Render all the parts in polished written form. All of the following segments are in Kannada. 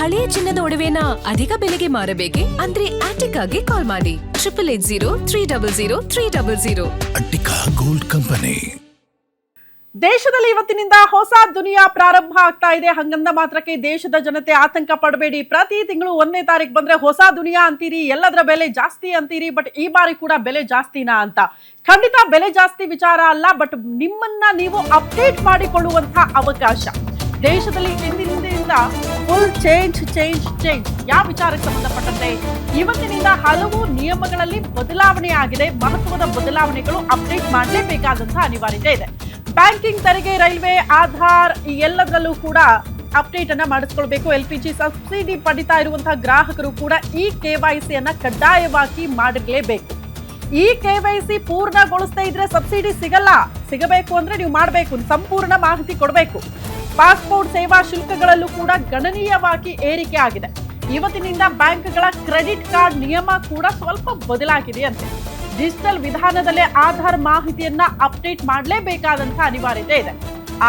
ಹಳೆಯ ಚಿನ್ನದ ಒಡವೆನ ಅಧಿಕ ಬೆಲೆಗೆ ಮಾರಬೇಕೆ? ಅಂದ್ರೆ ಆಟಿಕಾಗೆ ಕಾಲ್ ಮಾಡಿ 8880 ಅಟ್ಟಿಕಾ ಗೋಲ್ಡ್ ಕಂಪನಿ. ದೇಶದಲ್ಲಿ ಇವತ್ತಿನಿಂದ ಹೊಸ ದುನಿಯಾ ಪ್ರಾರಂಭ ಆಗ್ತಾ ಇದೆ. ಹಂಗಂದ ಮಾತ್ರಕ್ಕೆ ದೇಶದ ಜನತೆ ಆತಂಕ ಪಡಬೇಡಿ. ಪ್ರತಿ ತಿಂಗಳು 1ನೇ ತಾರೀಕು ಬಂದ್ರೆ ಹೊಸ ದುನಿಯಾ ಅಂತೀರಿ, ಎಲ್ಲದರ ಬೆಲೆ ಜಾಸ್ತಿ ಅಂತೀರಿ. ಬಟ್ ಈ ಬಾರಿ ಕೂಡ ಬೆಲೆ ಜಾಸ್ತಿನಾ ಅಂತ? ಖಂಡಿತ ಬೆಲೆ ಜಾಸ್ತಿ ವಿಚಾರ ಅಲ್ಲ, ಬಟ್ ನಿಮ್ಮನ್ನ ನೀವು ಅಪ್ಡೇಟ್ ಮಾಡಿಕೊಳ್ಳುವಂತಹ ಅವಕಾಶ. ದೇಶದಲ್ಲಿ ಇಂದಿನಿಂದ ಫುಲ್ ಚೇಂಜ್. ಯಾವ ವಿಚಾರಕ್ಕೆ ಸಂಬಂಧಪಟ್ಟಂತೆ ಇವತ್ತಿನಿಂದ ಹಲವು ನಿಯಮಗಳಲ್ಲಿ ಬದಲಾವಣೆ ಆಗಿದೆ. ಮಹತ್ವದ ಬದಲಾವಣೆಗಳು ಅಪ್ಡೇಟ್ ಮಾಡಲೇಬೇಕಾದಂತಹ ಅನಿವಾರ್ಯತೆ ಇದೆ. ಬ್ಯಾಂಕಿಂಗ್, ತೆರಿಗೆ, ರೈಲ್ವೆ, ಆಧಾರ್ ಈ ಎಲ್ಲದರಲ್ಲೂ ಕೂಡ ಅಪ್ಡೇಟ್ ಅನ್ನ ಮಾಡಿಸ್ಕೊಳ್ಬೇಕು. LPG ಸಬ್ಸಿಡಿ ಪಡಿತಾ ಇರುವಂತಹ ಗ್ರಾಹಕರು ಕೂಡ ಈ KYC ಅನ್ನ ಕಡ್ಡಾಯವಾಗಿ ಮಾಡಿರಲೇಬೇಕು. ಈ KYC ಪೂರ್ಣಗೊಳಿಸದೇ ಇದ್ರೆ ಸಬ್ಸಿಡಿ ಸಿಗಬೇಕು ಅಂದ್ರೆ ನೀವು ಮಾಡಬೇಕು, ಸಂಪೂರ್ಣ ಮಾಹಿತಿ ಕೊಡಬೇಕು. ಪಾಸ್ಪೋರ್ಟ್ ಸೇವಾ ಶುಲ್ಕಗಳಲ್ಲೂ ಕೂಡ ಗಣನೀಯವಾಗಿ ಏರಿಕೆ ಆಗಿದೆ. ಇವತ್ತಿನಿಂದ ಬ್ಯಾಂಕ್ಗಳ ಕ್ರೆಡಿಟ್ ಕಾರ್ಡ್ ನಿಯಮ ಕೂಡ ಸ್ವಲ್ಪ ಬದಲಾಗಿದೆ ಅಂತೆ. ಡಿಜಿಟಲ್ ವಿಧಾನದಲ್ಲೇ ಆಧಾರ್ ಮಾಹಿತಿಯನ್ನ ಅಪ್ಡೇಟ್ ಮಾಡಲೇಬೇಕಾದಂತಹ ಅನಿವಾರ್ಯತೆ ಇದೆ.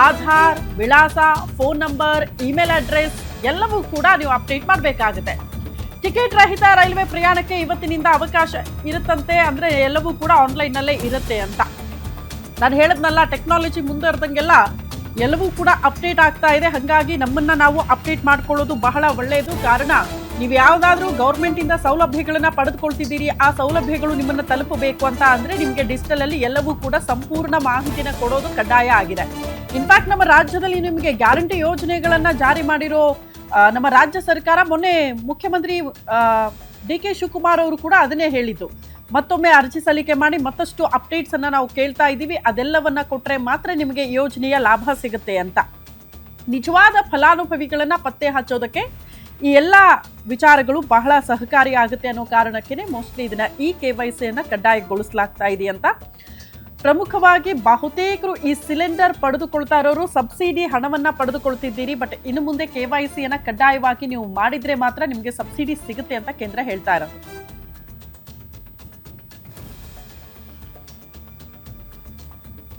ಆಧಾರ್, ವಿಳಾಸ, ಫೋನ್ ನಂಬರ್, ಇಮೇಲ್ ಅಡ್ರೆಸ್ ಎಲ್ಲವೂ ಕೂಡ ನೀವು ಅಪ್ಡೇಟ್ ಮಾಡಬೇಕಾಗುತ್ತೆ. ಟಿಕೆಟ್ ರಹಿತ ರೈಲ್ವೆ ಪ್ರಯಾಣಕ್ಕೆ ಇವತ್ತಿನಿಂದ ಅವಕಾಶ ಇರುತ್ತಂತೆ. ಅಂದ್ರೆ ಎಲ್ಲವೂ ಕೂಡ ಆನ್ಲೈನ್ ನಲ್ಲೇ ಇರುತ್ತೆ ಅಂತ. ನಾನು ಹೇಳದ್ನಲ್ಲ, ಟೆಕ್ನಾಲಜಿ ಮುಂದುವರೆದಂಗೆಲ್ಲ ಎಲ್ಲವೂ ಕೂಡ ಅಪ್ಡೇಟ್ ಆಗ್ತಾ ಇದೆ. ಹಾಗಾಗಿ ನಮ್ಮನ್ನ ನಾವು ಅಪ್ಡೇಟ್ ಮಾಡ್ಕೊಳ್ಳೋದು ಬಹಳ ಒಳ್ಳೆಯದು. ಕಾರಣ ನೀವು ಯಾವ್ದಾದ್ರೂ ಗೌರ್ಮೆಂಟ್ ಇಂದ ಸೌಲಭ್ಯಗಳನ್ನ ಪಡೆದುಕೊಳ್ತಿದ್ದೀರಿ, ಆ ಸೌಲಭ್ಯಗಳು ನಿಮ್ಮನ್ನ ತಲುಪಬೇಕು ಅಂತ ಅಂದ್ರೆ ನಿಮ್ಗೆ ಡಿಜಿಟಲ್ ಅಲ್ಲಿ ಎಲ್ಲವೂ ಕೂಡ ಸಂಪೂರ್ಣ ಮಾಹಿತಿನ ಕೊಡೋದು ಕಡ್ಡಾಯ ಆಗಿದೆ. ಇನ್ಫ್ಯಾಕ್ಟ್ ನಮ್ಮ ರಾಜ್ಯದಲ್ಲಿ ನಿಮಗೆ ಗ್ಯಾರಂಟಿ ಯೋಜನೆಗಳನ್ನ ಜಾರಿ ಮಾಡಿರೋ ನಮ್ಮ ರಾಜ್ಯ ಸರ್ಕಾರ, ಮೊನ್ನೆ ಮುಖ್ಯಮಂತ್ರಿ DK ಶಿವಕುಮಾರ್ ಅವರು ಕೂಡ ಅದನ್ನೇ ಹೇಳಿದ್ದು. ಮತ್ತೊಮ್ಮೆ ಅರ್ಜಿ ಸಲ್ಲಿಕೆ ಮಾಡಿ ಮತ್ತಷ್ಟು ಅಪ್ಡೇಟ್ಸ್ ಅನ್ನ ನಾವು ಕೇಳ್ತಾ ಇದ್ದೀವಿ, ಅದೆಲ್ಲವನ್ನ ಕೊಟ್ರೆ ಮಾತ್ರ ನಿಮಗೆ ಯೋಜನೆಯ ಲಾಭ ಸಿಗುತ್ತೆ ಅಂತ. ನಿಜವಾದ ಫಲಾನುಭವಿಗಳನ್ನ ಪತ್ತೆ ಹಚ್ಚೋದಕ್ಕೆ ಈ ಎಲ್ಲ ವಿಚಾರಗಳು ಬಹಳ ಸಹಕಾರಿ ಆಗುತ್ತೆ ಅನ್ನೋ ಕಾರಣಕ್ಕೆ ಮೋಸ್ಟ್ಲಿ ಇದನ್ನ ಈ KYC ಅನ್ನ ಕಡ್ಡಾಯಗೊಳಿಸಲಾಗ್ತಾ ಇದೆ ಅಂತ. ಪ್ರಮುಖವಾಗಿ ಬಹುತೇಕರು ಈ ಸಿಲಿಂಡರ್ ಪಡೆದುಕೊಳ್ತಾ ಇರೋರು ಸಬ್ಸಿಡಿ ಹಣವನ್ನ ಪಡೆದುಕೊಳ್ತಿದ್ದೀರಿ. ಬಟ್ ಇನ್ನು ಮುಂದೆ KYC ಅನ್ನ ಕಡ್ಡಾಯವಾಗಿ ನೀವು ಮಾಡಿದ್ರೆ ಮಾತ್ರ ನಿಮಗೆ ಸಬ್ಸಿಡಿ ಸಿಗುತ್ತೆ ಅಂತ ಕೇಂದ್ರ ಹೇಳ್ತಾ ಇರೋದು.